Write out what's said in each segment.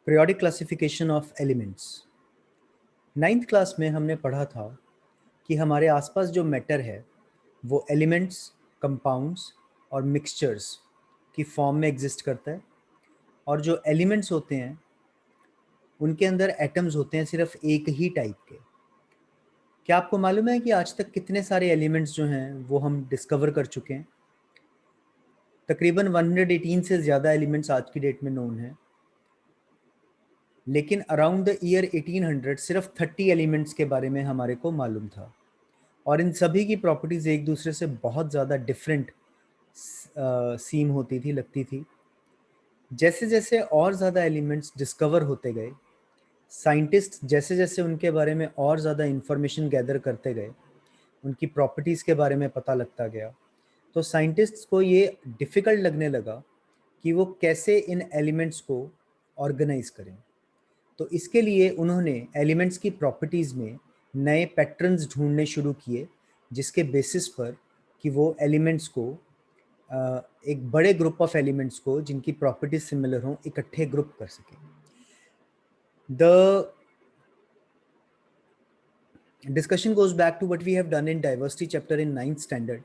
Periodic classification of elements. Ninth class में हमने पढ़ा था कि हमारे आसपास जो मैटर है वो एलिमेंट्स, कंपाउंड्स और मिक्सचर्स की फॉर्म में एग्जिस्ट करता है। और जो एलिमेंट्स होते हैं उनके अंदर एटम्स होते हैं सिर्फ एक ही टाइप के। क्या आपको मालूम है कि आज तक कितने सारे एलिमेंट्स जो हैं वो हम डिस्कवर कर चुके हैं? तकरीबन 118 से ज़्यादा एलिमेंट्स आज की डेट में नोन हैं, लेकिन अराउंड द ईयर 1800 सिर्फ 30 एलिमेंट्स के बारे में हमारे को मालूम था। और इन सभी की प्रॉपर्टीज़ एक दूसरे से बहुत ज़्यादा डिफरेंट सीम होती थी, लगती थी। जैसे जैसे और ज़्यादा एलिमेंट्स डिस्कवर होते गए, साइंटिस्ट जैसे जैसे उनके बारे में और ज़्यादा इंफॉर्मेशन गैदर करते गए, उनकी प्रॉपर्टीज़ के बारे में पता लगता गया, तो साइंटिस्ट्स को ये डिफ़िकल्ट लगने लगा कि वो कैसे इन एलिमेंट्स को ऑर्गेनाइज करें। तो इसके लिए उन्होंने एलिमेंट्स की प्रॉपर्टीज़ में नए पैटर्न्स ढूंढने शुरू किए, जिसके बेसिस पर कि वो एलिमेंट्स को एक बड़े ग्रुप ऑफ एलिमेंट्स को जिनकी प्रॉपर्टीज सिमिलर हों इकट्ठे ग्रुप कर सकें। The discussion goes back to what we have done in diversity chapter in 9th standard.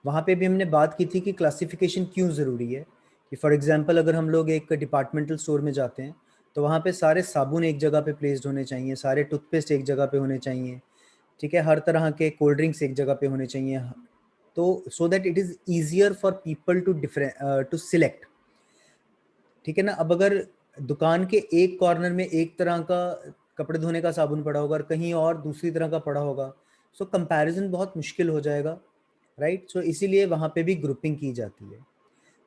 वहाँ पे भी हमने बात की थी कि क्लासिफिकेशन क्यों ज़रूरी है। कि फॉर एग्जांपल अगर हम लोग एक डिपार्टमेंटल स्टोर में जाते हैं तो वहाँ पे सारे साबुन एक जगह पे प्लेस्ड होने चाहिए, सारे टूथपेस्ट एक जगह पे होने चाहिए, ठीक है, हर तरह के कोल्ड ड्रिंक्स एक जगह पे होने चाहिए, तो so that it is easier for people to select, ठीक है ना। अब अगर दुकान के एक कॉर्नर में एक तरह का कपड़े धोने का साबुन पड़ा होगा और कहीं और दूसरी तरह का पड़ा होगा, सो कंपैरिजन बहुत मुश्किल हो जाएगा, राइट। सो इसीलिए वहाँ पे भी ग्रुपिंग की जाती है।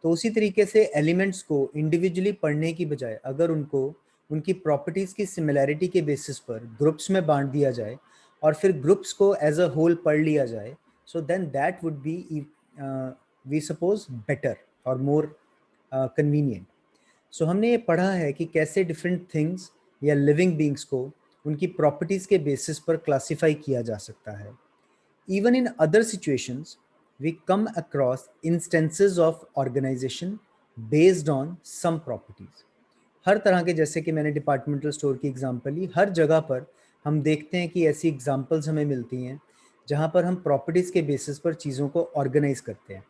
तो उसी तरीके से एलिमेंट्स को इंडिविजुअली पढ़ने की बजाय अगर उनको उनकी प्रॉपर्टीज़ की सिमिलैरिटी के बेसिस पर ग्रुप्स में बांट दिया जाए और फिर ग्रुप्स को एज अ होल पढ़ लिया जाए, so then that would be we suppose better और मोर कन्वीनियंट। सो हमने ये पढ़ा है कि कैसे डिफरेंट थिंग्स या लिविंग बींग्स को उनकी प्रॉपर्टीज़ के बेसिस पर क्लासीफाई किया जा सकता है। Even in other situations, we come across instances of organization based on some properties. हर तरह के, जैसे कि मैंने डिपार्टमेंटल स्टोर की एग्जांपल ली, हर जगह पर हम देखते हैं कि ऐसी एग्जांपल्स हमें मिलती हैं जहां पर हम प्रॉपर्टीज़ के बेसिस पर चीज़ों को ऑर्गेनाइज करते हैं।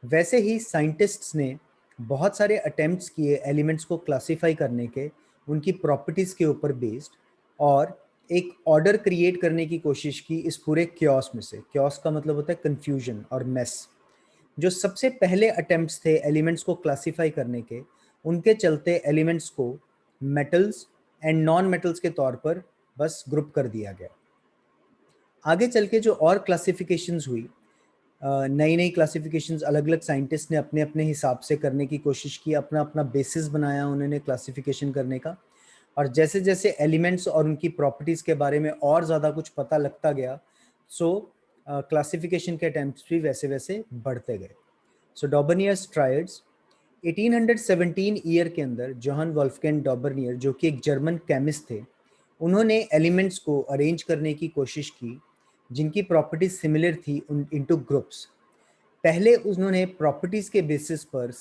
वैसे ही साइंटिस्ट्स ने बहुत सारे अटेम्प्ट्स किए एलिमेंट्स को क्लासीफाई करने के, उनकी प्रॉपर्टीज़ के ऊपर बेस्ड, और एक ऑर्डर क्रिएट करने की कोशिश की इस पूरे क्योस में से। क्योस का मतलब होता है कंफ्यूजन और मेस। जो सबसे पहले अटेम्प्ट्स थे एलिमेंट्स को क्लासीफाई करने के, उनके चलते एलिमेंट्स को मेटल्स एंड नॉन मेटल्स के तौर पर बस ग्रुप कर दिया गया। आगे चल के जो और क्लासिफिकेशंस हुई, नई नई क्लासिफिकेशंस अलग अलग साइंटिस्ट ने अपने अपने हिसाब से करने की कोशिश की, अपना अपना बेसिस बनाया उन्होंने क्लासिफिकेशन करने का। और जैसे जैसे एलिमेंट्स और उनकी प्रॉपर्टीज़ के बारे में और ज़्यादा कुछ पता लगता गया, सो क्लासिफिकेशन के अटेम्प्ट्स भी वैसे वैसे बढ़ते गए। सो डॉबर्नियर्स ट्रायड्स 1817 ईयर के अंदर जॉन वोल्फगैंग डॉबर्नियर, जो कि एक जर्मन केमिस्ट थे, उन्होंने एलिमेंट्स को अरेंज करने की कोशिश की जिनकी प्रॉपर्टीज सिमिलर थी इनटू ग्रुप्स। पहले उन्होंने प्रॉपर्टीज के बेसिस पर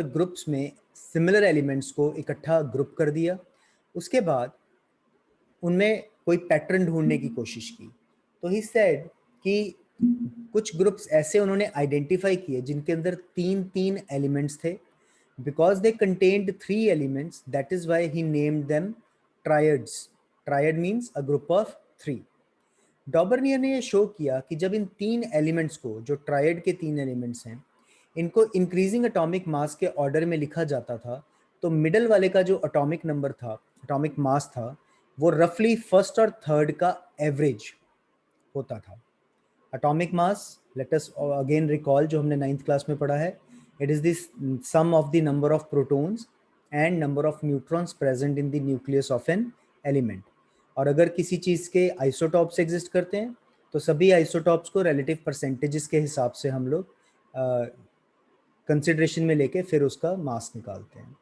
ग्रुप्स में सिमिलर एलिमेंट्स को इकट्ठा ग्रुप कर दिया। उसके बाद उनमें कोई पैटर्न ढूंढने की कोशिश की। तो ही सेड कि कुछ ग्रुप्स ऐसे उन्होंने आइडेंटिफाई किए जिनके अंदर तीन तीन एलिमेंट्स थे। Because they contained 3 elements, that is why he named them triads. Triad means a group of 3। डॉबर्नियर ने यह शो किया कि जब इन 3 एलिमेंट्स को, जो ट्रायड के 3 एलिमेंट्स हैं, इनको इंक्रीजिंग एटॉमिक मास के ऑर्डर में लिखा जाता था, तो मिडल वाले का जो एटॉमिक नंबर था, एटॉमिक मास था, वो रफली फर्स्ट और थर्ड का एवरेज होता था। Atomic mass, let us again recall, जो हमने 9th क्लास में पढ़ा है, it is the sum of the number of protons and number of neutrons present in the nucleus of an element. और अगर किसी चीज़ के आइसोटॉप्स एग्जिस्ट करते हैं तो सभी आइसोटॉप्स को रिलेटिव परसेंटेजेस के हिसाब से हम लोग कंसिडरेशन में लेके फिर उसका मास निकालते हैं।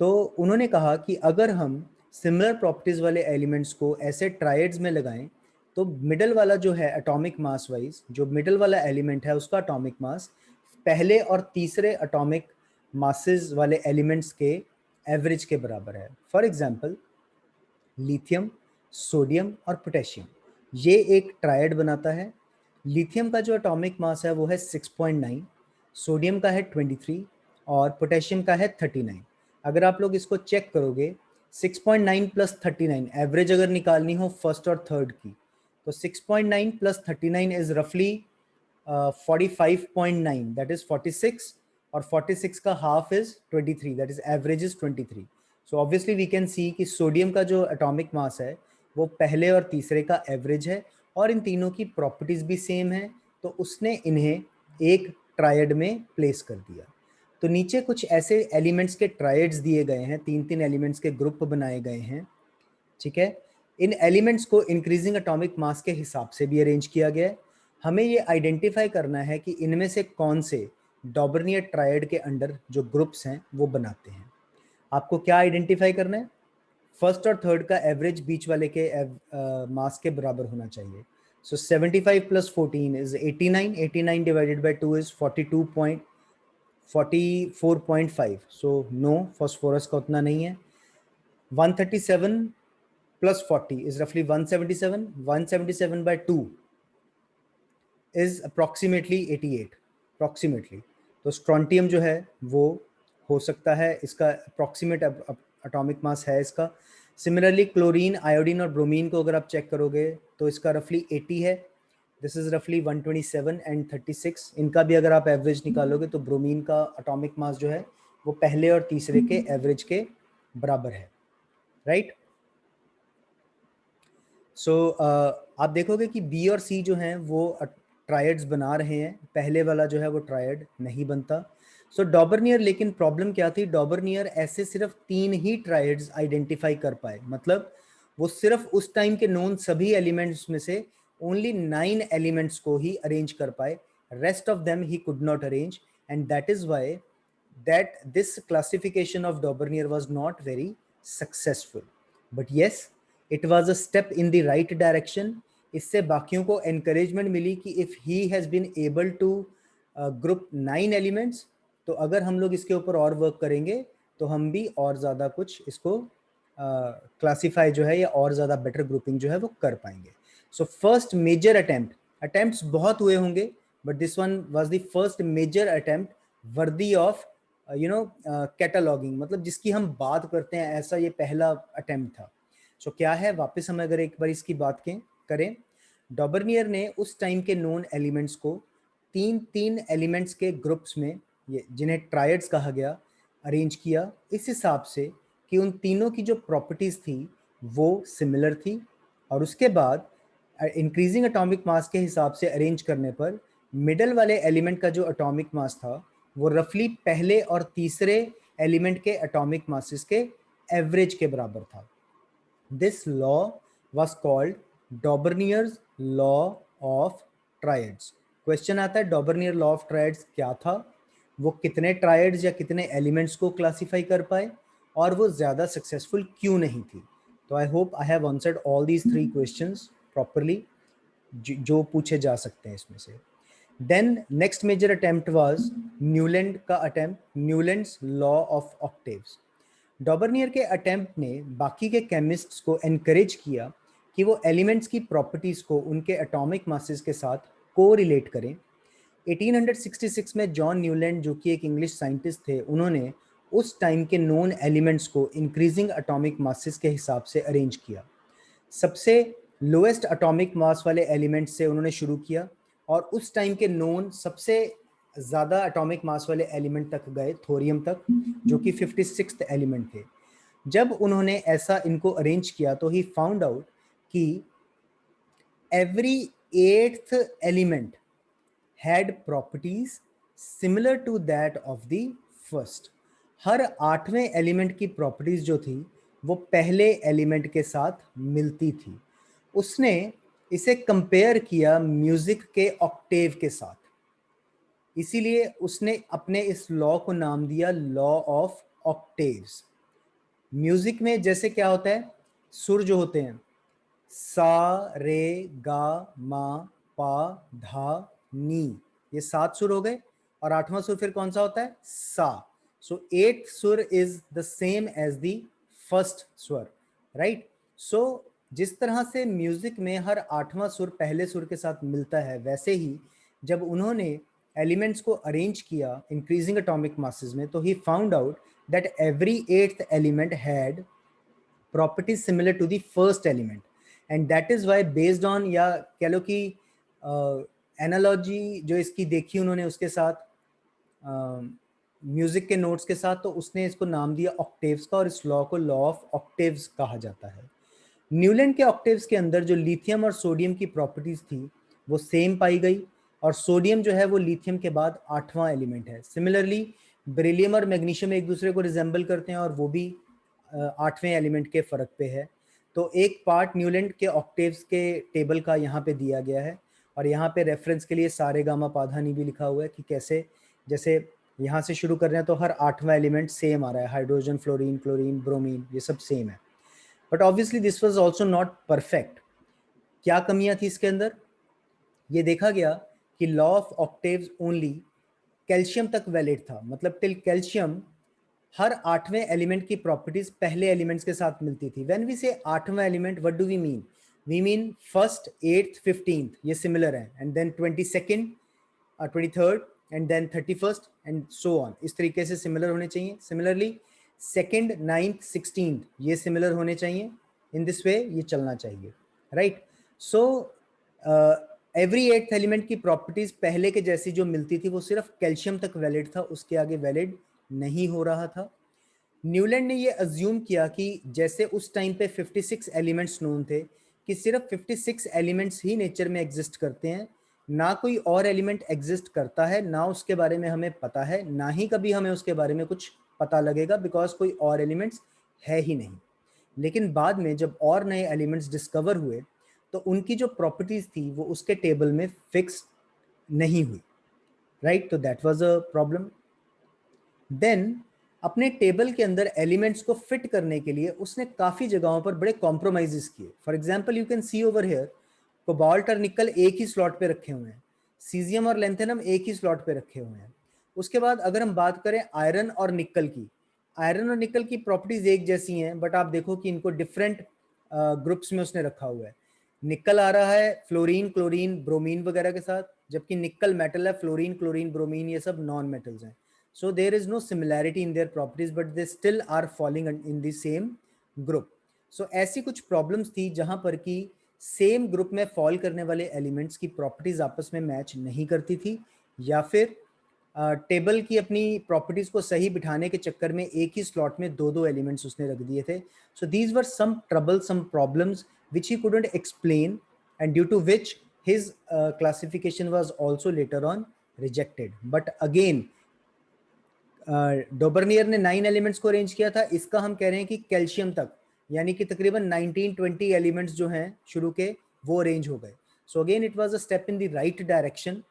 तो उन्होंने कहा कि अगर हम सिमिलर प्रॉपर्टीज वाले एलिमेंट्स को ऐसे ट्रायड्स में लगाएं, तो मिडल वाला जो है एटॉमिक मास वाइज, जो मिडल वाला एलिमेंट है उसका एटॉमिक मास पहले और तीसरे एटॉमिक मासेस वाले एलिमेंट्स के एवरेज के बराबर है। फॉर एग्जांपल लिथियम, सोडियम और पोटेशियम, ये एक ट्रायड बनाता है। लिथियम का जो एटॉमिक मास है वो है 6.9, सोडियम का है 23 और पोटेशियम का है 39। अगर आप लोग इसको चेक करोगे 6.9 प्लस 39, एवरेज अगर निकालनी हो फर्स्ट और थर्ड की, तो 6.9 प्लस 39 इज रफली 45.9, दैट इज 46, और 46 का half is 23, that is average is 23। So obviously we can see कि सोडियम का जो एटॉमिक मास है वो पहले और तीसरे का एवरेज है, और इन तीनों की प्रॉपर्टीज भी सेम है, तो उसने इन्हें एक ट्रायड में प्लेस कर दिया। तो नीचे कुछ ऐसे एलिमेंट्स के ट्रायड्स दिए गए हैं, तीन तीन एलिमेंट्स के ग्रुप बनाए गए हैं, ठीक है। इन एलिमेंट्स को इंक्रीजिंग एटॉमिक मास के हिसाब से भी अरेंज किया गया है। हमें ये आइडेंटिफाई करना है कि इनमें से कौन से डॉबर्नियर ट्रायड के अंडर जो ग्रुप्स हैं वो बनाते हैं। आपको क्या आइडेंटिफाई करना है? फर्स्ट और थर्ड का एवरेज बीच वाले के मास के बराबर होना चाहिए। So 75 plus 14 is 89, 89 divided by 2 is 44.5। So no, phosphorus का उतना नहीं है। 137 प्लस 40 इज रफली 177, 177 बाय 2 इज अप्रॉक्सीमेटली 88, अप्रॉक्सीमेटली। तो स्ट्रॉन्टियम जो है वो हो सकता है, इसका अप्रॉक्सीमेट एटॉमिक मास है इसका। सिमिलरली क्लोरीन, आयोडीन और ब्रोमीन को अगर आप चेक करोगे तो इसका रफली 80 है, दिस इज रफली 127 एंड 36। इनका भी अगर आप एवरेज निकालोगे तो ब्रोमीन का एटॉमिक मास जो है वो पहले और तीसरे के एवरेज के बराबर है, राइट। सो आप देखोगे कि बी और सी जो हैं वो ट्रायड्स बना रहे हैं, पहले वाला जो है वो ट्रायड नहीं बनता। सो डॉबर्नियर, लेकिन प्रॉब्लम क्या थी, डॉबर्नियर ऐसे सिर्फ 3 ही ट्रायड्स आइडेंटिफाई कर पाए, मतलब वो सिर्फ उस टाइम के नोन सभी एलिमेंट्स में से ओनली 9 एलिमेंट्स को ही अरेंज कर पाए, rest of them he could not arrange, and that is why that this classification of Daubernier was not very successful. But yes, it was a step in the right direction. इससे बाकियों को encouragement मिली कि if he has been able to group 9 elements, तो अगर हम लोग इसके ऊपर और वर्क करेंगे तो हम भी और ज़्यादा कुछ इसको क्लासीफाई जो है या और ज़्यादा बेटर ग्रुपिंग जो है वो कर पाएंगे। सो फर्स्ट मेजर अटेम्प्ट्स बहुत हुए होंगे, but this one was the first major attempt worthy of cataloguing, मतलब जिसकी हम बात करते हैं, ऐसा ये पहला अटेम्प्ट था। सो क्या है, वापस हम अगर एक बार इसकी बात करें, डॉबर्नियर ने उस टाइम के नोन एलिमेंट्स को तीन तीन एलिमेंट्स के ग्रुप्स में, ये जिन्हें ट्रायड्स कहा गया, अरेंज किया इस हिसाब से कि उन तीनों की जो प्रॉपर्टीज थी वो सिमिलर थी, और उसके बाद इंक्रीजिंग एटॉमिक मास के हिसाब से अरेंज करने पर मिडल वाले एलिमेंट का जो एटॉमिक मास था वो रफली पहले और तीसरे एलिमेंट के एटॉमिक मासेस के एवरेज के बराबर था। This law was called Dobereiner's law of triads. Question आता है डॉबर्नियर लॉ ऑफ ट्रायड्स क्या था, वो कितने ट्रायड्स या कितने एलिमेंट्स को क्लासिफाई कर पाए, और वो ज़्यादा सक्सेसफुल क्यों नहीं थी। तो I hope I have answered all these 3 questions properly, जो पूछे जा सकते हैं इसमें से। Then next major attempt was Newland का attempt, Newlands law of octaves. Dobereiner के अटेम्प्ट ने बाकी के केमिस्ट्स को एनकरेज किया कि वो एलिमेंट्स की प्रॉपर्टीज को उनके एटॉमिक मासेस के साथ को रिलेट करें। 1866 में जॉन न्यूलैंड, जो कि एक इंग्लिश साइंटिस्ट थे, उन्होंने उस टाइम के नोन एलिमेंट्स को इंक्रीजिंग एटॉमिक मासेस के हिसाब से अरेंज किया। सबसे लोएस्ट एटॉमिक मास वाले एलिमेंट से उन्होंने शुरू किया, और उस टाइम के नोन सबसे ज़्यादा एटॉमिक मास वाले एलिमेंट तक गए, थोरियम तक, जो कि 56th एलिमेंट थे। जब उन्होंने ऐसा इनको अरेंज किया तो ही फाउंड आउट कि every 8th element had properties similar to that of the first. हर 8वें एलिमेंट की प्रॉपर्टीज जो थी वो पहले एलिमेंट के साथ मिलती थी। उसने इसे कंपेयर किया म्यूजिक के ऑक्टेव के साथ, इसीलिए उसने अपने इस लॉ को नाम दिया लॉ ऑफ ऑक्टेव्स। म्यूजिक में जैसे क्या होता है, सुर जो होते हैं, सा रे गा मा पा धा नी, ये 7 सुर हो गए, और 8वां सुर फिर कौन सा होता है, सा। So eighth sur is the same as the first स्वर, right? So जिस तरह से म्यूजिक में हर आठवां सुर पहले सुर के साथ मिलता है, वैसे ही जब उन्होंने एलिमेंट्स को अरेंज किया इंक्रीजिंग एटॉमिक मासेस में, तो ही found out that every eighth element had properties similar to the first element, and that is why based on, या कह लो कि एनालॉजी जो इसकी देखी उन्होंने उसके साथ म्यूजिक के नोट्स के साथ, तो उसने इसको नाम दिया ऑक्टेव्स का, और इस लॉ को लॉ ऑफ ऑक्टेव्स कहा जाता है। न्यूलैंड के ऑक्टेव्स के अंदर जो लिथियम और सोडियम की प्रॉपर्टीज थी वो सेम पाई गई, और सोडियम जो है वो लिथियम के बाद आठवां एलिमेंट है। सिमिलरली बेरिलियम और मैग्नीशियम एक दूसरे को रिजेंबल करते हैं और वो भी आठवें एलिमेंट के फर्क पे है। तो एक पार्ट न्यूलैंड के ऑक्टेव्स के टेबल का यहाँ पे दिया गया है, और यहाँ पे रेफरेंस के लिए सारे गामा पाधा नी भी लिखा हुआ है कि कैसे, जैसे यहाँ से शुरू कर रहे हैं तो हर आठवां एलिमेंट सेम आ रहा है, हाइड्रोजन, फ्लोरीन, क्लोरीन, ब्रोमीन, ये सब सेम है। But obviously this was also not perfect. क्या कमियां थी इसके अंदर? ये देखा गया कि law of octaves only calcium तक वैलिड था, मतलब टिल कैल्शियम हर आठवें एलिमेंट की प्रॉपर्टीज पहले एलिमेंट्स के साथ मिलती थी। व्हेन वी से आठवां element, what do we mean? We mean first, eighth, 15th, ये सिमिलर है, and then 22nd, 23rd, and then 31st, and so on. इस तरीके से सिमिलर होने चाहिए। सिमिलरली सेकेंड, 9th, 16th, ये सिमिलर होने चाहिए। इन दिस वे ये चलना चाहिए, right? So every eighth element की प्रॉपर्टीज पहले के जैसी जो मिलती थी वो सिर्फ कैल्शियम तक वैलिड था, उसके आगे वैलिड नहीं हो रहा था। न्यूलैंड ने ये अज्यूम किया कि जैसे उस टाइम पे 56 एलिमेंट्स नोन थे, कि सिर्फ 56 एलिमेंट्स ही नेचर में एग्जिस्ट करते हैं, ना कोई और एलिमेंट एग्जिस्ट करता है, ना उसके बारे में हमें पता है, ना ही कभी हमें उसके बारे में कुछ पता लगेगा, बिकॉज कोई और एलिमेंट्स है ही नहीं। लेकिन बाद में जब और नए एलिमेंट्स डिस्कवर हुए तो उनकी जो प्रॉपर्टीज थी वो उसके टेबल में फिक्स नहीं हुई, राइट? तो that was a problem. Then अपने टेबल के अंदर एलिमेंट्स को फिट करने के लिए उसने काफी जगहों पर बड़े कॉम्प्रोमाइजेस किए। For example you can see over here, cobalt और निकल एक ही स्लॉट पे रखे हुए हैं, सीजियम और लेंथेनम एक ही स्लॉट पे रखे हुए हैं। उसके बाद अगर हम बात करें आयरन और निकल की, आयरन और निकल की प्रॉपर्टीज एक जैसी हैं, बट आप देखो कि इनको डिफरेंट ग्रुप्स में उसने रखा हुआ है। निकल आ रहा है फ्लोरीन, क्लोरीन, ब्रोमीन वगैरह के साथ, जबकि निकल मेटल है, फ्लोरीन, क्लोरीन, ब्रोमीन ये सब नॉन मेटल्स हैं। So there is no similarity in their properties, but they still are falling in the same group. So ऐसी कुछ problems थी जहां पर कि सेम ग्रुप में फॉल करने वाले एलिमेंट्स की प्रॉपर्टीज आपस में मैच नहीं करती थी, या फिर टेबल की अपनी प्रॉपर्टीज को सही बिठाने के चक्कर में एक ही स्लॉट में दो दो एलिमेंट्स उसने रख दिए थे। So these were some trouble, some problems which he couldn't explain, and due to which his classification was also later on rejected. But again Dobereiner ने 9 एलिमेंट्स को अरेंज किया था, इसका हम कह रहे हैं कि कैल्शियम तक, यानी कि तकरीबन 19-20 एलिमेंट्स जो हैं शुरू के वो अरेंज हो गए। So again it was a step in the right direction,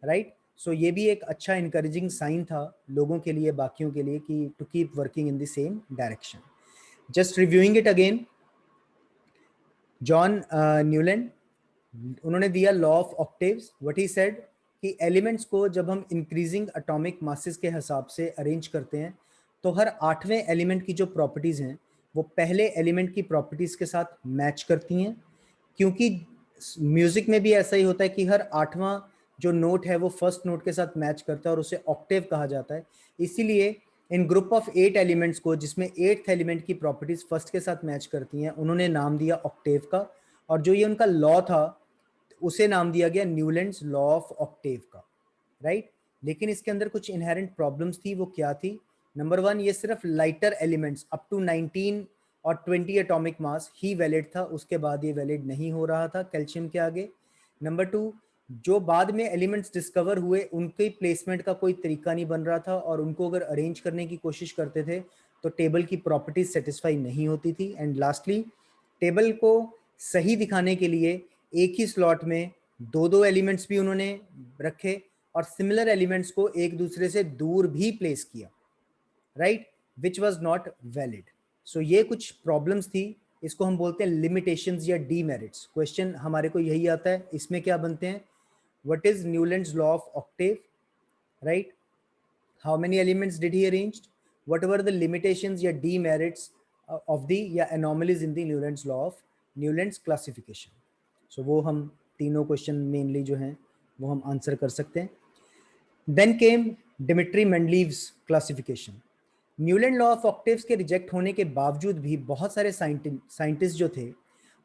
right? So ये भी एक अच्छा इंकरेजिंग साइन था लोगों के लिए, बाकियों के लिए, कि to keep working in the same direction. Just reviewing it again, John Newland, उन्होंने दिया law of octaves. What he said कि एलिमेंट्स को जब हम इंक्रीजिंग एटॉमिक मासेस के हिसाब से अरेंज करते हैं तो हर आठवें एलिमेंट की जो प्रॉपर्टीज हैं वो पहले एलिमेंट की प्रॉपर्टीज के साथ मैच करती हैं, क्योंकि म्यूजिक में भी ऐसा ही होता है कि हर आठवां जो नोट है वो फर्स्ट नोट के साथ मैच करता है और उसे ऑक्टेव कहा जाता है। इसीलिए इन ग्रुप ऑफ 8 एलिमेंट्स को, जिसमें 8th एलिमेंट की प्रॉपर्टीज फर्स्ट के साथ मैच करती हैं, उन्होंने नाम दिया ऑक्टेव का, और जो ये उनका लॉ था उसे नाम दिया गया न्यूलैंड्स लॉ ऑफ ऑक्टेव का, राइट? लेकिन इसके अंदर कुछ इनहेरेंट प्रॉब्लम्स थी। वो क्या थी? नंबर 1, ये सिर्फ लाइटर एलिमेंट्स अप टू 19 और 20 एटॉमिक मास ही वैलिड था, उसके बाद ये वैलिड नहीं हो रहा था कैल्शियम के आगे। नंबर 2, जो बाद में एलिमेंट्स डिस्कवर हुए उनके प्लेसमेंट का कोई तरीका नहीं बन रहा था, और उनको अगर अरेंज करने की कोशिश करते थे तो टेबल की प्रॉपर्टीज सेटिस्फाई नहीं होती थी। एंड लास्टली, टेबल को सही दिखाने के लिए एक ही स्लॉट में दो दो एलिमेंट्स भी उन्होंने रखे, और सिमिलर एलिमेंट्स को एक दूसरे से दूर भी प्लेस किया, right? Which was not valid. So ये कुछ प्रॉब्लम्स थी, इसको हम बोलते हैं लिमिटेशंस या डीमेरिट्स। क्वेश्चन हमारे को यही आता है, इसमें क्या बनते हैं? What is Newlands law of Octave, right? How many elements did he arranged? whatever the limitations या demerits of the या anomalies in the Newland's law of Newland's classification. So वो हम तीनों क्वेश्चन मेनली जो हैं वो हम आंसर कर सकते हैं. Then came Dmitry Mendeleev's classification. Newland law of octaves के रिजेक्ट होने के बावजूद भी बहुत सारे साइंटिस्ट जो थे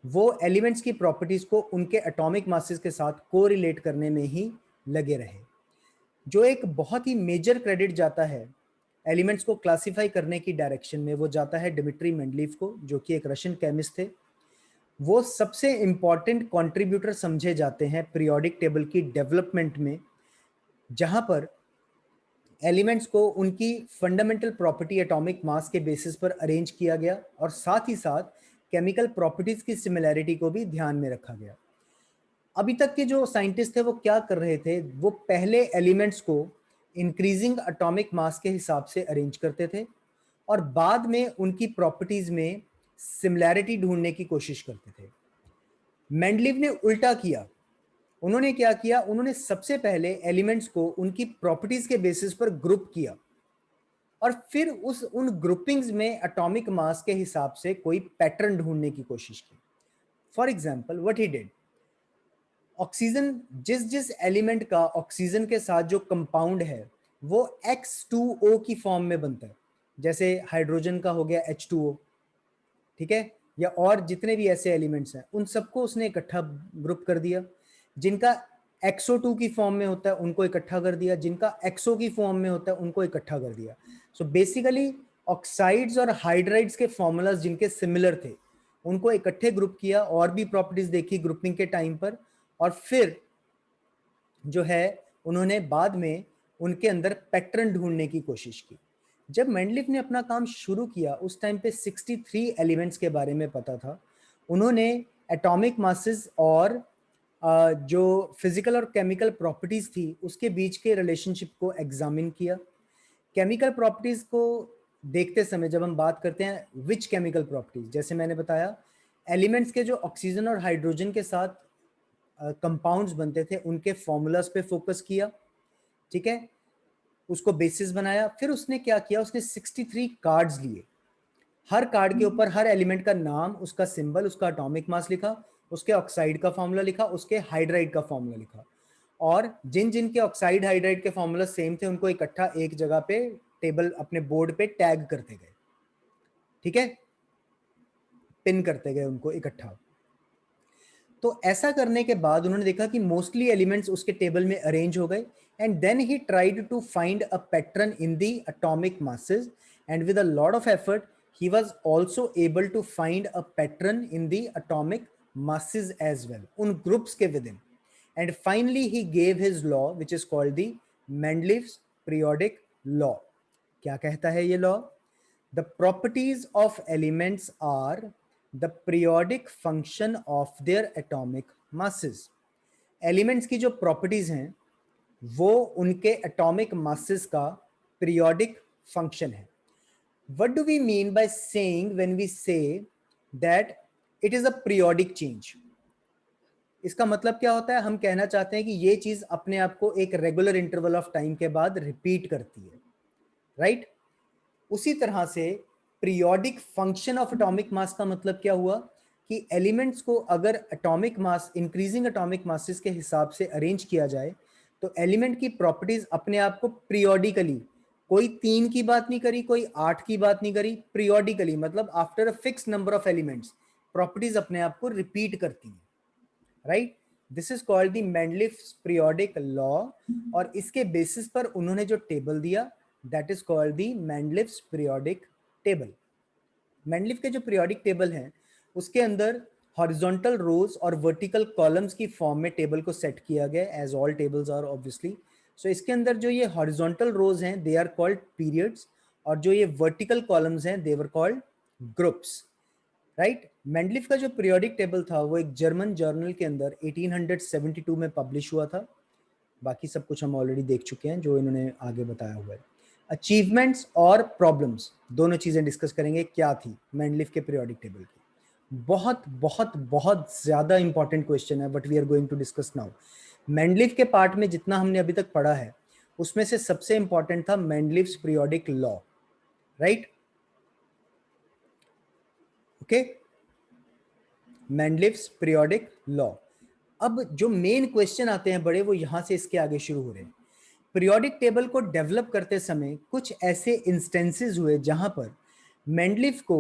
वो एलिमेंट्स की प्रॉपर्टीज को उनके एटॉमिक मासेस के साथ कोरिलेट करने में ही लगे रहे. जो एक बहुत ही मेजर क्रेडिट जाता है एलिमेंट्स को क्लासिफाई करने की डायरेक्शन में, वो जाता है डिमिट्री मेंडलीव को, जो कि एक रशियन केमिस्ट थे. वो सबसे इंपॉर्टेंट कंट्रीब्यूटर समझे जाते हैं पीरियोडिक टेबल की डेवलपमेंट में, जहां पर एलिमेंट्स को उनकी फंडामेंटल प्रॉपर्टी एटॉमिक मास के बेसिस पर अरेंज किया गया और साथ ही साथ केमिकल प्रॉपर्टीज की सिमिलैरिटी को भी ध्यान में रखा गया. अभी तक के जो साइंटिस्ट थे वो क्या कर रहे थे, वो पहले एलिमेंट्स को इंक्रीजिंग एटॉमिक मास के हिसाब से अरेंज करते थे और बाद में उनकी प्रॉपर्टीज में सिमिलैरिटी ढूंढने की कोशिश करते थे. मेंडलीव ने उल्टा किया. उन्होंने क्या किया, उन्होंने सबसे पहले एलिमेंट्स को उनकी प्रॉपर्टीज के बेसिस पर ग्रुप किया और फिर उन ग्रुपिंग्स में एटॉमिक मास के हिसाब से कोई पैटर्न ढूंढने की कोशिश की. For example what he did, oxygen, जिस एलिमेंट का ऑक्सीजन के साथ जो कंपाउंड है वो X2O की फॉर्म में बनता है, जैसे हाइड्रोजन का हो गया H2O, ठीक है, या और जितने भी ऐसे एलिमेंट्स हैं उन सबको उसने इकट्ठा ग्रुप कर दिया. जिनका XO2 की फॉर्म में होता है उनको इकट्ठा कर दिया, जिनका XO की फॉर्म में होता है उनको इकट्ठा कर दिया. सो बेसिकली ऑक्साइड्स और हाइड्राइड्स के फॉर्मूलाज जिनके सिमिलर थे उनको इकट्ठे ग्रुप किया, और भी प्रॉपर्टीज देखी ग्रुपिंग के टाइम पर, और फिर जो है उन्होंने बाद में उनके अंदर पैटर्न ढूंढने की कोशिश की. जब मेंडलीव ने अपना काम शुरू किया उस टाइम पे 63 एलिमेंट्स के बारे में पता था. उन्होंने एटॉमिक मासेस और जो फिजिकल और केमिकल प्रॉपर्टीज थी उसके बीच के रिलेशनशिप को एग्जामिन किया. केमिकल प्रॉपर्टीज को देखते समय जब हम बात करते हैं विच केमिकल प्रॉपर्टीज, जैसे मैंने बताया एलिमेंट्स के जो ऑक्सीजन और हाइड्रोजन के साथ कंपाउंड्स बनते थे उनके फॉर्मूलाज पे फोकस किया, ठीक है, उसको बेसिस बनाया. फिर उसने क्या किया, उसने 63 कार्ड्स लिए. हर कार्ड के ऊपर हर एलिमेंट का नाम, उसका सिंबल, उसका एटॉमिक मास लिखा, उसके ऑक्साइड का फॉर्मूला लिखा, उसके हाइड्राइड का फॉर्मूला लिखा, और जिन जिन के ऑक्साइड हाइड्राइड के फॉर्मूला सेम थे उनको इकट्ठा एक जगह पे टेबल अपने बोर्ड पे टैग करते गए, ठीक है, पिन करते गए उनको इकट्ठा. तो ऐसा करने के बाद उन्होंने देखा कि मोस्टली एलिमेंट्स उसके टेबल में अरेंज हो गए, and then he tried to find a pattern in the atomic masses, and with a lot of effort he was also able to find a pattern in the atomic masses as well, un groups ke within. And finally he gave his law which is called the Mendeleev's periodic law. kya kehta hai ye law? The properties of elements are the periodic function of their atomic masses. Elements की जो properties हैं वो उनके atomic masses का periodic function है. What do we mean by saying when we say that it is a periodic change? इसका मतलब क्या होता है, हम कहना चाहते हैं कि ये चीज अपने आप को एक रेगुलर इंटरवल ऑफ टाइम के बाद रिपीट करती है, राइट? उसी तरह से periodic function of atomic mass का मतलब क्या हुआ कि एलिमेंट्स को अगर atomic mass, increasing atomic masses के हिसाब से अरेंज किया जाए तो एलिमेंट की प्रॉपर्टीज अपने आप को पीरियोडिकली, कोई 3 की बात नहीं करी, कोई 8 की बात नहीं करी, पीरियोडिकली मतलब after a fix number of elements properties अपने आप को रिपीट करती हैं, right? This is called the Mendeleev's periodic law, और इसके बेसिस पर उन्होंने जो टेबल दिया that is called the Mendeleev's periodic table. Mendeleev के जो पीरियोडिक टेबल हैं उसके अंदर हॉरिजॉन्टल रोज और वर्टिकल कॉलम्स की फॉर्म में टेबल को सेट किया गया, as all tables are obviously. So इसके अंदर जो ये हॉरिजॉन्टल रोज हैं दे आर कॉल्ड पीरियड्स, और जो ये वर्टिकल कॉलम्स हैं they were called groups, right? Mendeleev का जो पीरियोडिक टेबल था वो एक जर्मन जर्नल के अंदर 1872 में पब्लिश हुआ था. बाकी सब कुछ हम ऑलरेडी देख चुके हैं जो इन्होंने आगे बताया हुआ है. अचीवमेंट्स और प्रॉब्लम्स दोनों चीजें डिस्कस करेंगे क्या थी मेंडलीव के पीरियोडिक टेबल की. बहुत बहुत बहुत ज्यादा इंपॉर्टेंट क्वेश्चन है what we are going to discuss now. Mendeleev के पार्ट में जितना हमने अभी तक पढ़ा है उसमें से सबसे इंपॉर्टेंट था Mendeleev's periodic law. Right? Okay, Mendeleev's periodic law. अब जो मेन क्वेश्चन आते हैं बड़े, वो यहां से इसके आगे शुरू हो रहे हैं। पीरियोडिक टेबल को डेवलप करते समय कुछ ऐसे इंस्टेंसेस हुए जहां पर मेंडलिव को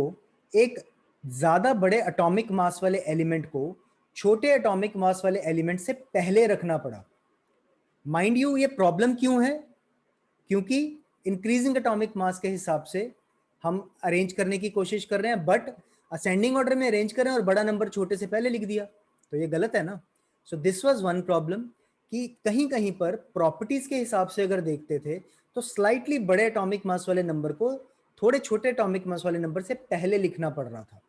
एक ज्यादा बड़े एटॉमिक मास वाले एलिमेंट को छोटे एटॉमिक मास वाले एलिमेंट से पहले रखना पड़ा। माइंड यू, ये प्रॉब्लम क्यों है? क्योंकि इंक्रीजिंग एटॉमिक मास के हिसाब से हम अरेंज करने की कोशिश कर रहे हैं, बट असेंडिंग ऑर्डर में अरेंज करें और बड़ा नंबर छोटे से पहले लिख दिया, तो ये गलत है ना। So this was one problem कि कहीं कहीं पर प्रॉपर्टीज के हिसाब से अगर देखते थे तो स्लाइटली बड़े एटॉमिक मास वाले नंबर को थोड़े छोटे एटॉमिक मास वाले नंबर से पहले लिखना पड़ रहा था।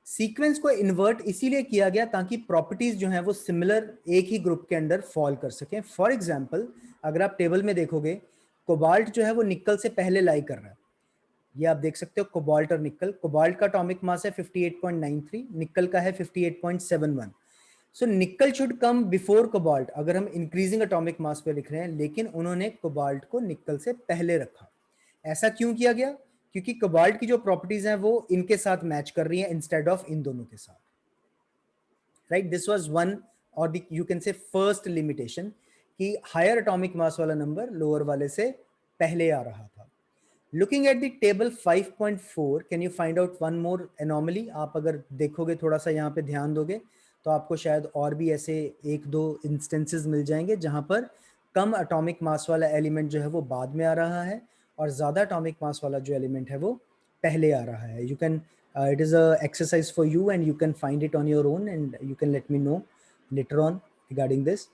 सीक्वेंस को इन्वर्ट इसीलिए किया गया ताकि प्रॉपर्टीज जो हैं वो सिमिलर एक ही ग्रुप के अंदर फॉल कर सकें। फॉर एग्जांपल, अगर आप टेबल में देखोगे, कोबाल्ट जो है वो निकल से पहले लाई कर रहा है। ये आप देख सकते हो, कोबाल्ट और निकल। कोबाल्ट का एटॉमिक मास है 58.93, निकल का है 58.71। सो निकल शुड कम बिफोर कोबाल्ट अगर हम इंक्रीजिंग एटॉमिक मास पे लिख रहे हैं, लेकिन उन्होंने कोबाल्ट को निकल से पहले रखा। ऐसा क्यों किया गया? क्योंकि कोबाल्ट की जो प्रॉपर्टीज हैं वो इनके साथ मैच कर रही हैं इंस्टेड ऑफ इन दोनों के साथ, राइट? दिस वाज वन, और you can say first limitation, कि हायर एटॉमिक मास वाला नंबर लोअर वाले से पहले आ रहा था। Looking at the table 5.4, can you find out one more anomaly? आप अगर देखोगे, थोड़ा सा यहाँ पे ध्यान दोगे, तो आपको शायद और भी ऐसे एक दो इंस्टेंसेस मिल जाएंगे जहां पर कम एटॉमिक मास वाला एलिमेंट जो है वो बाद में आ रहा है और ज़्यादा एटॉमिक मास वाला जो एलिमेंट है वो पहले आ रहा है। You can, it is a exercise for you and you can find it on your own and you can let me know later on regarding this.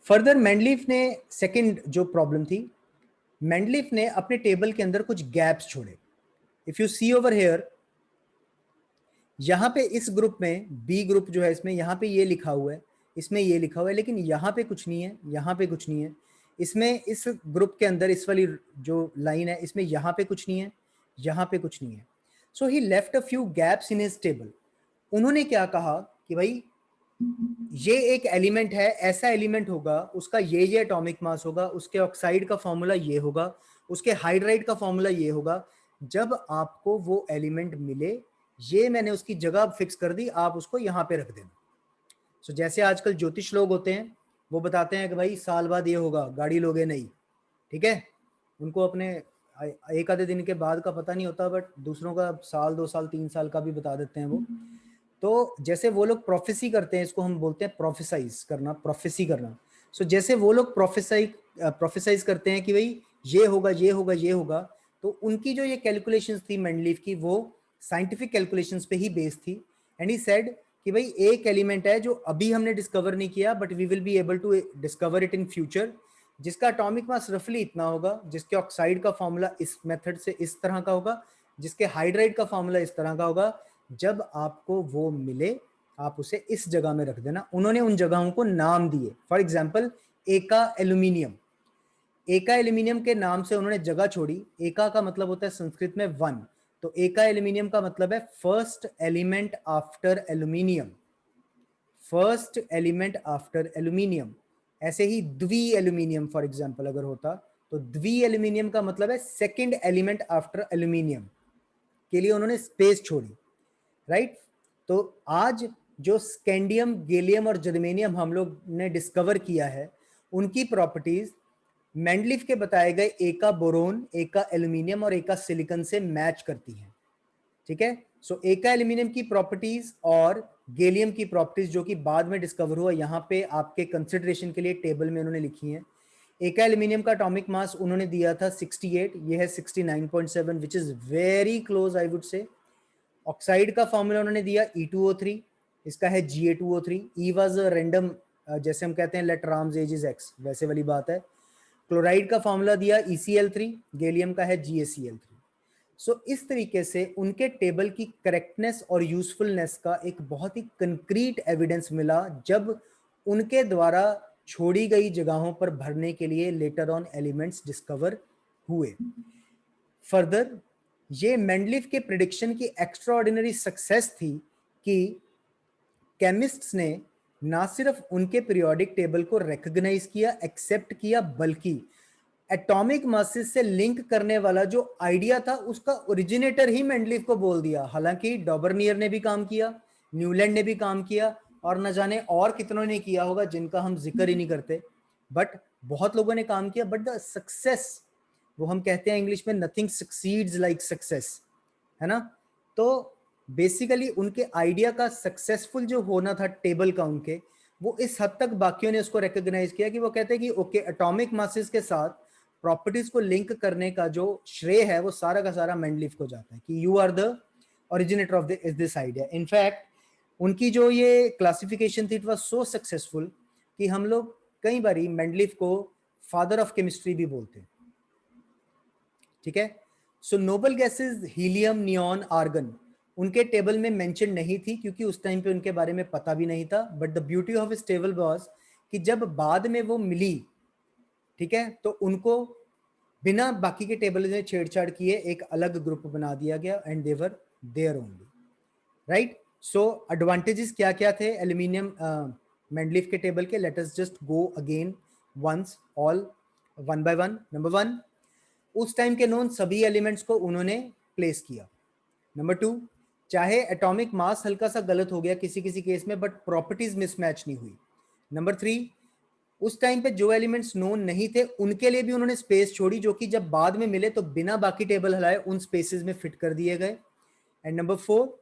Further, Mendeleev ने second जो problem थी, Mendeleev ने अपने table के अंदर कुछ gaps छोड़े। If you see over here, यहाँ पे इस ग्रुप में, बी ग्रुप जो है इसमें, यहाँ पे ये लिखा हुआ है, इसमें ये लिखा हुआ है, लेकिन यहाँ पे कुछ नहीं है, यहाँ पे कुछ नहीं है। इसमें इस ग्रुप के अंदर इस वाली जो लाइन है इसमें यहाँ पे कुछ नहीं है, यहाँ पे कुछ नहीं है। So he left a few gaps in his table. उन्होंने क्या कहा कि भाई ये एक एलिमेंट है, ऐसा एलिमेंट होगा, उसका ये एटॉमिक मास होगा, उसके ऑक्साइड का फॉर्मूला ये होगा, उसके हाइड्राइड का फॉर्मूला ये होगा। जब आपको वो एलिमेंट मिले, ये मैंने उसकी जगह फिक्स कर दी, आप उसको यहाँ पे रख देना। सो जैसे आजकल ज्योतिष लोग होते हैं, वो बताते हैं कि भाई साल बाद ये होगा, गाड़ी लोगे नहीं, ठीक है? उनको अपने एक आधे दिन के बाद का पता नहीं होता, बट दूसरों का साल 2 साल 3 साल का भी बता देते हैं वो। तो जैसे वो लोग प्रोफेसी करते हैं, इसको हम बोलते हैं प्रोफेसाइज करना, प्रोफेसी करना। सो जैसे वो लोग प्रोफेसाइज करते हैं कि भाई ये होगा, ये होगा, ये होगा, तो उनकी जो ये कैलकुलेशंस थी मेंडलीव की, वो साइंटिफिक कैलकुलेशंस पे ही बेस्ड थी। एंड ही सेड कि भाई एक एलिमेंट है जो अभी हमने डिस्कवर नहीं किया, but we will be able to discover it in future, जिसका एटॉमिक मास रफली इतना होगा, जिसके ऑक्साइड का फॉर्मूला इस मेथड से इस तरह का होगा, जिसके हाइड्राइड का फॉर्मूला इस तरह का होगा। जब आपको वो मिले, आप उसे इस जगह में रख देना। उन्होंने उन जगहों को नाम दिए। फॉर एग्जाम्पल, एका एल्यूमिनियम, एका एल्यूमिनियम के नाम से उन्होंने जगह छोड़ी। एका का मतलब होता है संस्कृत में वन, तो एका एल्यूमिनियम का मतलब है first element after aluminium, first element after aluminium. ऐसे ही द्वि एल्यूमिनियम फॉर एग्जाम्पल अगर होता, तो द्वि एल्यूमिनियम का मतलब है सेकेंड एलिमेंट आफ्टर एल्यूमिनियम, के लिए उन्होंने स्पेस छोड़ी, राइट? तो आज जो स्कैंडियम, गैलियम और जर्मेनियम हम लोग ने डिस्कवर किया है, उनकी प्रॉपर्टीज मेंडलीफ के बताए गए एका बोरोन, एका एल्यूमिनियम और एका सिलिकॉन से मैच करती हैं, ठीक है? सो एका एल्यूमिनियम की प्रॉपर्टीज और गैलियम की प्रॉपर्टीज जो कि बाद में डिस्कवर हुआ, यहाँ पे आपके कंसिडरेशन के लिए टेबल में उन्होंने लिखी हैं। एका एल्यूमिनियम का एटॉमिक मास उन्होंने दिया था 68, ये है 69.7, which is very close I would say. Oxide का फॉर्मूला उन्होंने दिया E2O3, इसका है Ga2O3। E वाज रैंडम, जैसे हम कहते हैं let Ram's age is X, वैसे वाली बात है। क्लोराइड का फॉर्मूला दिया ECl3, गैलियम का है GaCl3। सो इस तरीके से उनके टेबल की करेक्टनेस और यूजफुलनेस का एक बहुत ही कंक्रीट एविडेंस मिला जब उनके द्वारा छोड़ी गई जगहों पर भरने के लिए लेटर ऑन एलिमेंट्स डिस्कवर हुए। फर्दर, ये मेंडलीफ के प्रिडिक्शन की एक्स्ट्राऑर्डिनरी सक्सेस थी कि केमिस्ट्स ने ना सिर्फ उनके पीरियोडिक टेबल को रिकॉग्नाइज किया, एक्सेप्ट किया, बल्कि एटॉमिक मासेस से लिंक करने वाला जो आइडिया था उसका ओरिजिनेटर ही मेंडलीफ को बोल दिया। हालांकि डॉबर्नियर ने भी काम किया, न्यूलैंड ने भी काम किया, और न जाने और कितनों ने किया होगा जिनका हम जिक्र ही नहीं करते, बट बहुत लोगों ने काम किया। बट द सक्सेस, वो हम कहते हैं इंग्लिश में, नथिंग सक्सीड्स लाइक सक्सेस, है ना। तो बेसिकली उनके आइडिया का सक्सेसफुल जो होना था टेबल का उनके, वो इस हद तक बाकियों ने उसको रिकॉग्नाइज किया कि वो कहते हैं कि ओके, एटॉमिक मासेस के साथ प्रॉपर्टीज को लिंक करने का जो श्रेय है वो सारा का सारा मेंडलीफ को जाता है, कि you are the originator of this idea. In fact उनकी जो ये क्लासिफिकेशन थी, इट वाज सो सक्सेसफुल कि हम लोग कई बारी मेंडलीफ को फादर ऑफ केमिस्ट्री भी बोलते हैं, ठीक है। So noble gases helium, neon, argon उनके टेबल में मेंशन नहीं थी क्योंकि उस टाइम पे उनके बारे में पता भी नहीं था। बट द ब्यूटी ऑफ इस टेबल वाज कि जब बाद में वो मिली, ठीक है, तो उनको बिना बाकी के टेबल में छेड़छाड़ किए एक अलग ग्रुप बना दिया गया, and they were there only, right. So advantages क्या क्या थे एल्यूमिनियम मेंडलीफ के टेबल के? Let us just go again once all one by one. Number one, उस टाइम के नोन सभी एलिमेंट्स को उन्होंने प्लेस किया। नंबर टू, चाहे एटॉमिक मास हल्का सा गलत हो गया किसी किसी केस में, बट प्रॉपर्टीज मिसमैच नहीं हुई। नंबर थ्री, उस टाइम पे जो एलिमेंट्स नोन नहीं थे उनके लिए भी उन्होंने स्पेस छोड़ी, जो कि जब बाद में मिले तो बिना बाकी टेबल हिलाए उन स्पेसेस में फिट कर दिए गए। एंड नंबर फोर,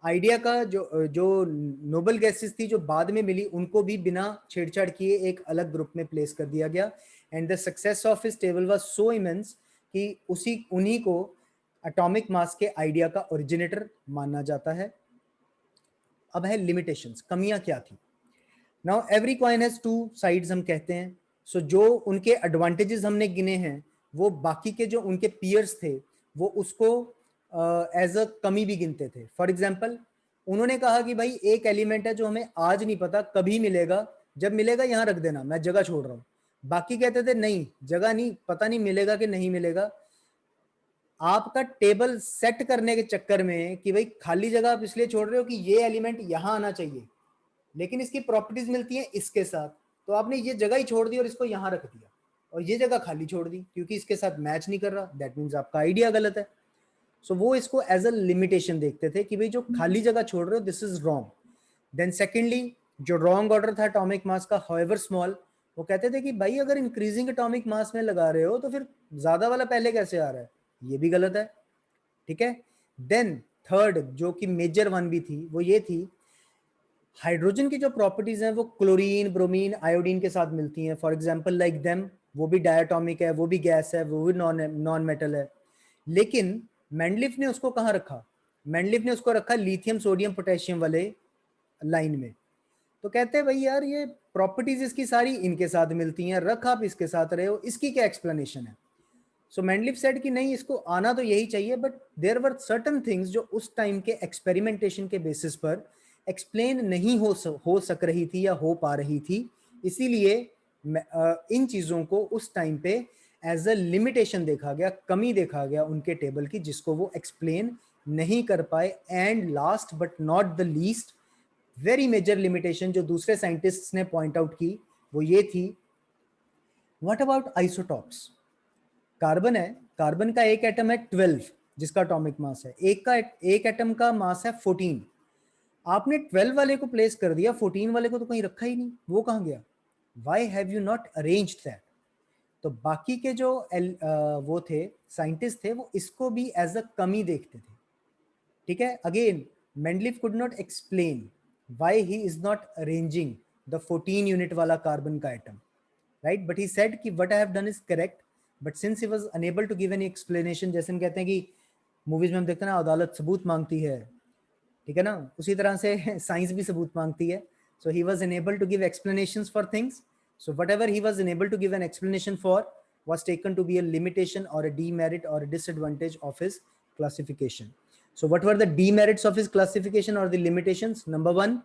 आइडिया का जो जो नोबल गैसेस थी जो बाद में मिली उनको भी बिना छेड़छाड़ किए एक अलग ग्रुप में प्लेस कर दिया गया। And the success of his table was so immense कि उन्हीं को एटॉमिक मास के आइडिया का ओरिजिनेटर माना जाता है। अब है लिमिटेशंस, कमियां क्या थी। Now every coin has two sides हम कहते हैं। सो जो उनके एडवांटेजेस हमने गिने हैं वो बाकी के जो उनके पीयर्स थे वो उसको एज अ कमी भी गिनते थे। फॉर एग्जाम्पल, उन्होंने कहा कि भाई एक एलिमेंट है जो हमें आज नहीं पता कभी मिलेगा, जब मिलेगा यहाँ रख देना, मैं जगह छोड़ रहा हूँ। बाकी कहते थे नहीं, जगह नहीं, पता नहीं मिलेगा कि नहीं मिलेगा। आपका टेबल सेट करने के चक्कर में कि भाई खाली जगह आप इसलिए छोड़ रहे हो कि ये एलिमेंट यहां आना चाहिए, लेकिन इसकी प्रॉपर्टीज मिलती है इसके साथ, तो आपने ये जगह ही छोड़ दी और इसको यहां रख दिया, और ये जगह खाली छोड़ दी क्योंकि इसके साथ मैच नहीं कर रहा, दैट मीन्स आपका आइडिया गलत है। सो वो इसको एज अ लिमिटेशन देखते थे कि भाई जो खाली जगह छोड़ रहे हो this is wrong. Then secondly, जो रॉन्ग ऑर्डर था एटॉमिक मास का, हाउएवर स्मॉल, वो कहते थे कि भाई अगर इंक्रीजिंग एटॉमिक मास में लगा रहे हो तो फिर ज्यादा वाला पहले कैसे आ रहा है, ये भी गलत है, ठीक है। देन थर्ड, जो कि मेजर वन भी थी, वो ये थी, हाइड्रोजन की जो प्रॉपर्टीज हैं वो क्लोरीन, ब्रोमीन, आयोडीन के साथ मिलती हैं। फॉर एग्जांपल लाइक देम, वो भी डायटोमिक है, वो भी गैस है, वो भी नॉन मेटल है। लेकिन मेंडलीफ ने उसको कहाँ रखा? मेंडलीफ ने उसको रखा लिथियम, सोडियम, पोटेशियम वाले लाइन में। तो कहते हैं भाई यार ये प्रॉपर्टीज इसकी सारी इनके साथ मिलती हैं, रख आप इसके साथ रहे हो, इसकी क्या एक्सप्लेनेशन है? सो मेंडलीफ सेड कि नहीं, इसको आना तो यही चाहिए, but there were certain things जो उस टाइम के एक्सपेरिमेंटेशन के बेसिस पर एक्सप्लेन नहीं हो सक रही थी या हो पा रही थी। इसीलिए इन चीज़ों को उस टाइम पे एज अ लिमिटेशन देखा गया, कमी देखा गया उनके टेबल की, जिसको वो एक्सप्लेन नहीं कर पाए। And last but not the least, very major limitation जो दूसरे साइंटिस्ट्स ने पॉइंट आउट की, वो ये थी, व्हाट अबाउट आइसोटॉप्स? कार्बन है, कार्बन का एक एटम है 12 जिसका एटॉमिक मास है, एक एटम का मास है 14। आपने 12 वाले को प्लेस कर दिया, 14 वाले को तो कहीं रखा ही नहीं, वो कहाँ गया? Why have you not arranged that? तो बाकी के जो वो थे साइंटिस्ट थे वो इसको भी एज अ कमी देखते थे, ठीक है। Again Mendeleev could not explain why he is not arranging the 14 unit वाला कार्बन का atom, right. But he said कि what I have done is correct, but since he was unable to give any explanation, जैसे हम कहते हैं कि movies में हम देखते हैं ना, अदालत सबूत मांगती है, ठीक है ना, उसी तरह से साइंस भी सबूत मांगती है। So he was unable to give explanations for things. So whatever he was unable to give an explanation for was taken to be a limitation or a demerit or a disadvantage of his classification. So what were the demerits of his classification or the limitations? Number one,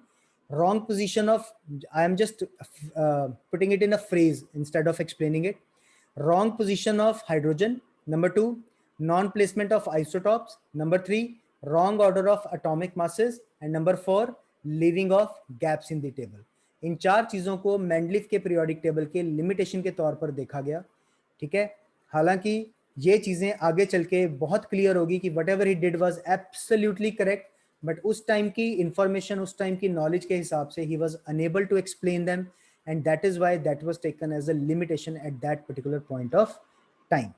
wrong position of, I am just putting it in a phrase instead of explaining it, wrong position of hydrogen. Number two, non placement of isotopes. Number three, wrong order of atomic masses. And number four, leaving of gaps in the table. इन चार चीजों को Mendeleev के periodic table के limitation के तौर पर देखा गया, ठीक है। हालांकि ये चीज़ें आगे चल के बहुत क्लियर होगी कि whatever he did was absolutely correct, but उस टाइम की इंफॉर्मेशन, उस टाइम की नॉलेज के हिसाब से he was unable to explain them, and that is why that was taken as a limitation at that particular point of time.